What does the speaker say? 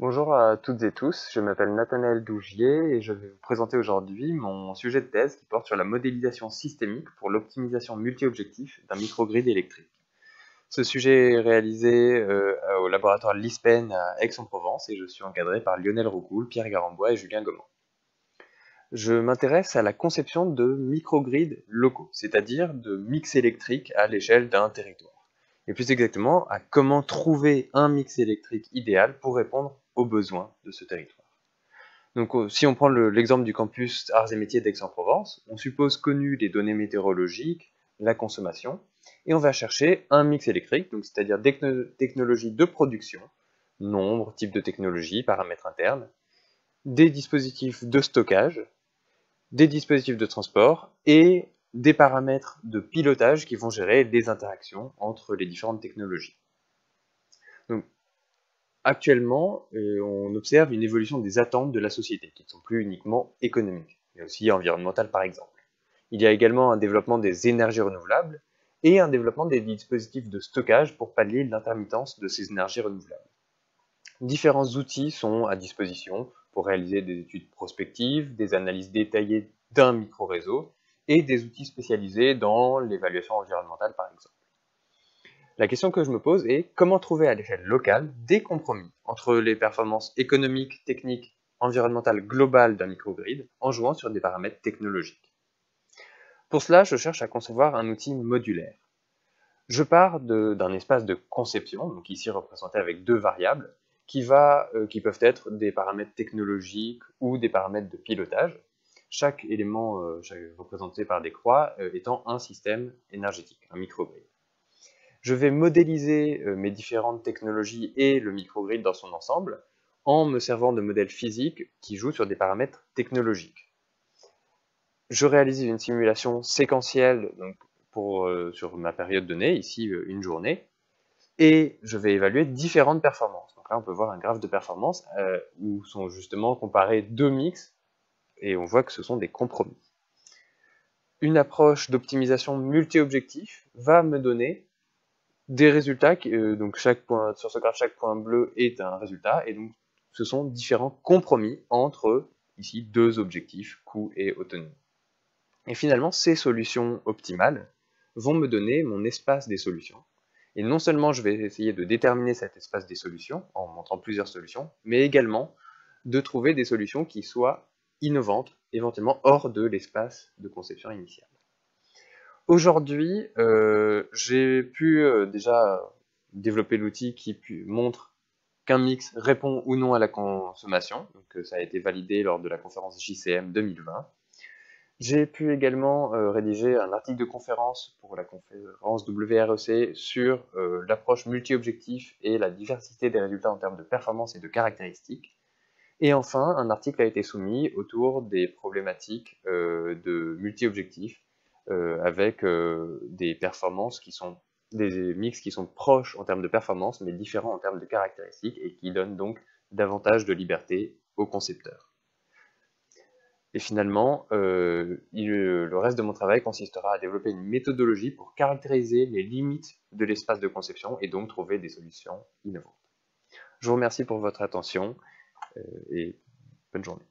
Bonjour à toutes et tous, je m'appelle Nathanaël Dougier et je vais vous présenter aujourd'hui mon sujet de thèse qui porte sur la modélisation systémique pour l'optimisation multi-objectif d'un microgrid électrique. Ce sujet est réalisé au laboratoire LISPEN à Aix-en-Provence et je suis encadré par Lionel Roucoul, Pierre Garambois et Julien Goman. Je m'intéresse à la conception de microgrids locaux, c'est-à-dire de mix électriques à l'échelle d'un territoire. Et plus exactement, à comment trouver un mix électrique idéal pour répondre aux besoins de ce territoire. Donc, si on prend l'exemple du campus Arts et Métiers d'Aix-en-Provence, on suppose connu les données météorologiques, la consommation, et on va chercher un mix électrique, donc c'est-à-dire technologie de production, nombre, type de technologie, paramètres internes, des dispositifs de stockage, des dispositifs de transport et des paramètres de pilotage qui vont gérer les interactions entre les différentes technologies. Donc, actuellement, on observe une évolution des attentes de la société, qui ne sont plus uniquement économiques, mais aussi environnementales par exemple. Il y a également un développement des énergies renouvelables et un développement des dispositifs de stockage pour pallier l'intermittence de ces énergies renouvelables. Différents outils sont à disposition pour réaliser des études prospectives, des analyses détaillées d'un micro-réseau et des outils spécialisés dans l'évaluation environnementale par exemple. La question que je me pose est comment trouver à l'échelle locale des compromis entre les performances économiques, techniques, environnementales globales d'un microgrid en jouant sur des paramètres technologiques. Pour cela, je cherche à concevoir un outil modulaire. Je pars d'un espace de conception, donc ici représenté avec deux variables, qui peuvent être des paramètres technologiques ou des paramètres de pilotage, chaque élément représenté par des croix étant un système énergétique, un microgrid. Je vais modéliser mes différentes technologies et le microgrid dans son ensemble en me servant de modèles physiques qui jouent sur des paramètres technologiques. Je réalise une simulation séquentielle donc, sur ma période donnée, ici une journée, et je vais évaluer différentes performances. Donc là, on peut voir un graphe de performance où sont justement comparés deux mix, et on voit que ce sont des compromis. Une approche d'optimisation multi-objectif va me donner des résultats, donc sur ce graphe, chaque point bleu est un résultat, et donc ce sont différents compromis entre, ici, deux objectifs, coût et autonomie. Et finalement, ces solutions optimales vont me donner mon espace des solutions. Et non seulement je vais essayer de déterminer cet espace des solutions, en montrant plusieurs solutions, mais également de trouver des solutions qui soient innovantes, éventuellement hors de l'espace de conception initiale. Aujourd'hui, j'ai pu déjà développer l'outil qui montre qu'un mix répond ou non à la consommation. Donc, ça a été validé lors de la conférence JCM 2020. J'ai pu également rédiger un article de conférence pour la conférence WREC sur l'approche multi-objectif et la diversité des résultats en termes de performance et de caractéristiques. Et enfin, un article a été soumis autour des problématiques de multi-objectifs avec des performances qui sont des mix qui sont proches en termes de performance, mais différents en termes de caractéristiques et qui donnent donc davantage de liberté aux concepteurs. Et finalement, le reste de mon travail consistera à développer une méthodologie pour caractériser les limites de l'espace de conception et donc trouver des solutions innovantes. Je vous remercie pour votre attention et bonne journée.